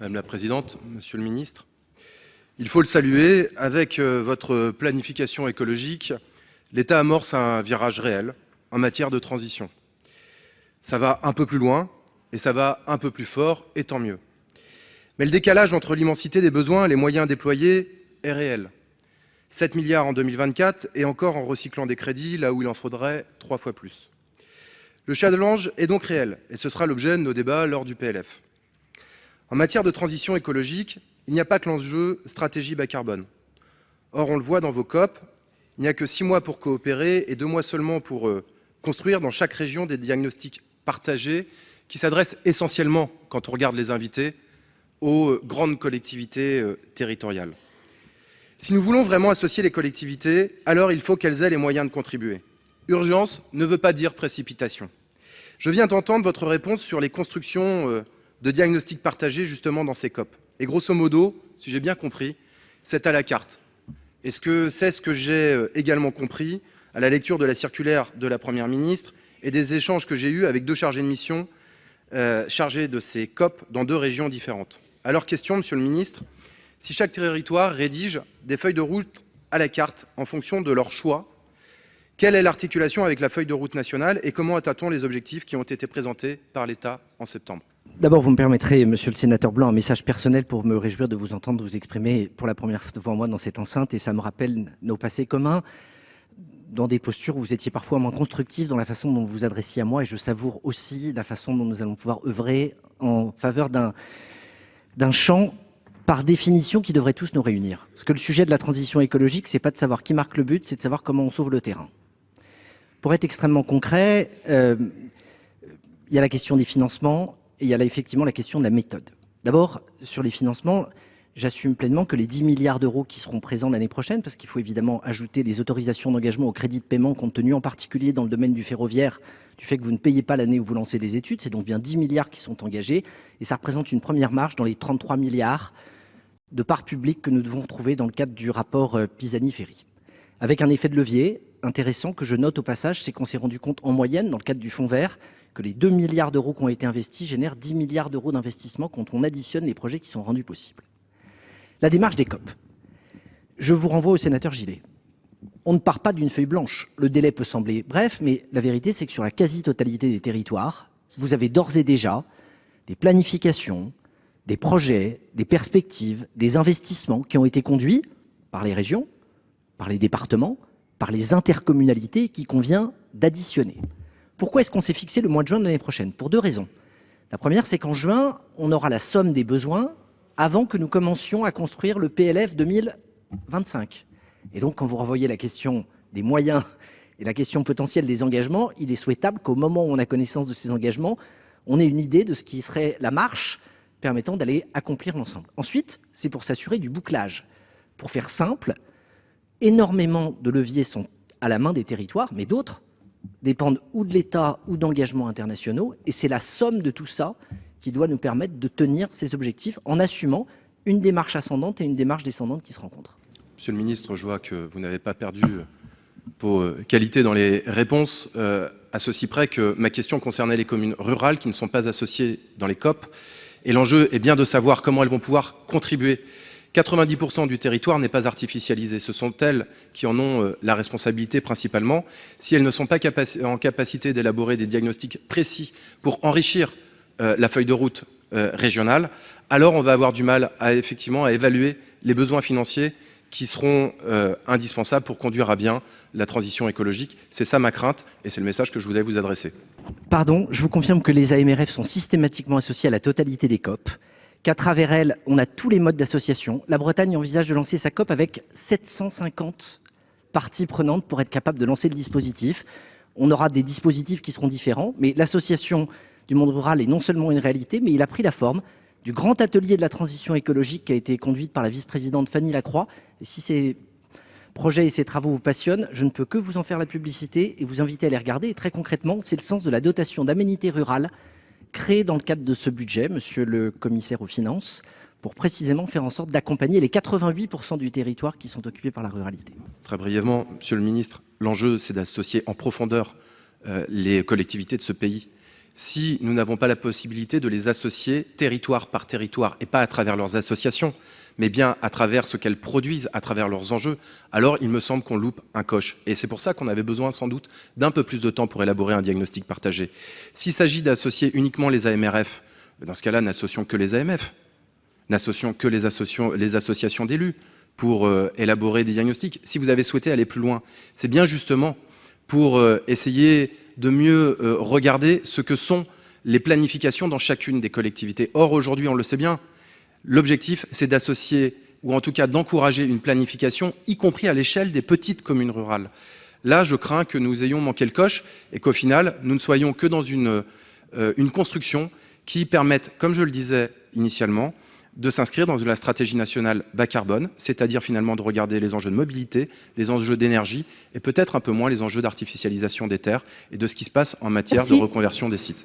Madame la Présidente, Monsieur le Ministre, il faut le saluer, avec votre planification écologique, l'État amorce un virage réel en matière de transition. Ça va un peu plus loin et ça va un peu plus fort, et tant mieux. Mais le décalage entre l'immensité des besoins et les moyens déployés est réel. 7 milliards en 2024 et encore en recyclant des crédits là où il en faudrait 3 fois plus. Le challenge est donc réel et ce sera l'objet de nos débats lors du PLF. En matière de transition écologique, il n'y a pas que l'enjeu stratégie bas carbone. Or, on le voit dans vos COP, il n'y a que 6 mois pour coopérer et 2 mois seulement pour construire dans chaque région des diagnostics partagés qui s'adressent essentiellement, quand on regarde les invités, aux grandes collectivités territoriales. Si nous voulons vraiment associer les collectivités, alors il faut qu'elles aient les moyens de contribuer. Urgence ne veut pas dire précipitation. Je viens d'entendre votre réponse sur les constructions de diagnostics partagés justement dans ces COP. Et grosso modo, si j'ai bien compris, c'est à la carte. Et c'est ce que j'ai également compris à la lecture de la circulaire de la Première ministre et des échanges que j'ai eus avec 2 chargés de mission chargés de ces COP dans 2 régions différentes. Alors question, Monsieur le Ministre, si chaque territoire rédige des feuilles de route à la carte en fonction de leur choix, quelle est l'articulation avec la feuille de route nationale et comment atteint-on les objectifs qui ont été présentés par l'État en septembre ? D'abord, vous me permettrez, monsieur le sénateur Blanc, un message personnel pour me réjouir de vous entendre vous exprimer pour la première fois devant moi dans cette enceinte, et ça me rappelle nos passés communs, dans des postures où vous étiez parfois moins constructif dans la façon dont vous vous adressiez à moi, et je savoure aussi la façon dont nous allons pouvoir œuvrer en faveur d'un champ, par définition, qui devrait tous nous réunir. Parce que le sujet de la transition écologique, c'est pas de savoir qui marque le but, c'est de savoir comment on sauve le terrain. Pour être extrêmement concret, il y a la question des financements, et il y a là effectivement la question de la méthode. D'abord, sur les financements, j'assume pleinement que les 10 milliards d'euros qui seront présents l'année prochaine, parce qu'il faut évidemment ajouter des autorisations d'engagement au crédit de paiement, compte tenu en particulier dans le domaine du ferroviaire, du fait que vous ne payez pas l'année où vous lancez les études, c'est donc bien 10 milliards qui sont engagés, et ça représente une première marge dans les 33 milliards de parts publiques que nous devons trouver dans le cadre du rapport Pisani-Ferry. Avec un effet de levier intéressant que je note au passage, c'est qu'on s'est rendu compte en moyenne, dans le cadre du fonds vert, que les 2 milliards d'euros qui ont été investis génèrent 10 milliards d'euros d'investissement quand on additionne les projets qui sont rendus possibles. La démarche des COP. Je vous renvoie au sénateur Gillet. On ne part pas d'une feuille blanche. Le délai peut sembler bref, mais la vérité, c'est que sur la quasi-totalité des territoires, vous avez d'ores et déjà des planifications, des projets, des perspectives, des investissements qui ont été conduits par les régions, par les départements, par les intercommunalités qu'il convient d'additionner. Pourquoi est-ce qu'on s'est fixé le mois de juin de l'année prochaine ? Pour 2 raisons. La première, c'est qu'en juin, on aura la somme des besoins avant que nous commencions à construire le PLF 2025. Et donc, quand vous renvoyez la question des moyens et la question potentielle des engagements, il est souhaitable qu'au moment où on a connaissance de ces engagements, on ait une idée de ce qui serait la marche permettant d'aller accomplir l'ensemble. Ensuite, c'est pour s'assurer du bouclage. Pour faire simple, énormément de leviers sont à la main des territoires, mais d'autres dépendent ou de l'État ou d'engagements internationaux, et c'est la somme de tout ça qui doit nous permettre de tenir ces objectifs en assumant une démarche ascendante et une démarche descendante qui se rencontrent. Monsieur le Ministre, je vois que vous n'avez pas perdu vos qualités dans les réponses, à ceci près que ma question concernait les communes rurales qui ne sont pas associées dans les COP, et l'enjeu est bien de savoir comment elles vont pouvoir contribuer. 90% du territoire n'est pas artificialisé. Ce sont elles qui en ont la responsabilité principalement. Si elles ne sont pas en capacité d'élaborer des diagnostics précis pour enrichir la feuille de route régionale, alors on va avoir du mal à évaluer les besoins financiers qui seront indispensables pour conduire à bien la transition écologique. C'est ça ma crainte et c'est le message que je voulais vous adresser. Pardon, je vous confirme que les AMRF sont systématiquement associés à la totalité des COP, qu'à travers elles, on a tous les modes d'association. La Bretagne envisage de lancer sa COP avec 750 parties prenantes pour être capable de lancer le dispositif. On aura des dispositifs qui seront différents, mais l'association du monde rural est non seulement une réalité, mais il a pris la forme du grand atelier de la transition écologique qui a été conduite par la vice-présidente Fanny Lacroix. Et si ces projets et ces travaux vous passionnent, je ne peux que vous en faire la publicité et vous inviter à les regarder. Et très concrètement, c'est le sens de la dotation d'aménité rurale créée dans le cadre de ce budget, monsieur le commissaire aux finances, pour précisément faire en sorte d'accompagner les 88% du territoire qui sont occupés par la ruralité. Très brièvement, monsieur le ministre, l'enjeu c'est d'associer en profondeur les collectivités de ce pays. si nous n'avons pas la possibilité de les associer territoire par territoire, et pas à travers leurs associations, mais bien à travers ce qu'elles produisent, à travers leurs enjeux, alors il me semble qu'on loupe un coche. Et c'est pour ça qu'on avait besoin sans doute d'un peu plus de temps pour élaborer un diagnostic partagé. S'il s'agit d'associer uniquement les AMRF, dans ce cas-là, n'associons que les AMF, n'associons que les associations d'élus pour élaborer des diagnostics. Si vous avez souhaité aller plus loin, c'est bien justement pour essayer de mieux regarder ce que sont les planifications dans chacune des collectivités. Or, aujourd'hui, on le sait bien, l'objectif, c'est d'associer, ou en tout cas d'encourager une planification, y compris à l'échelle des petites communes rurales. Là, je crains que nous ayons manqué le coche et qu'au final, nous ne soyons que dans une construction qui permette, comme je le disais initialement, de s'inscrire dans la stratégie nationale bas carbone, c'est-à-dire finalement de regarder les enjeux de mobilité, les enjeux d'énergie et peut-être un peu moins les enjeux d'artificialisation des terres et de ce qui se passe en matière de reconversion des sites.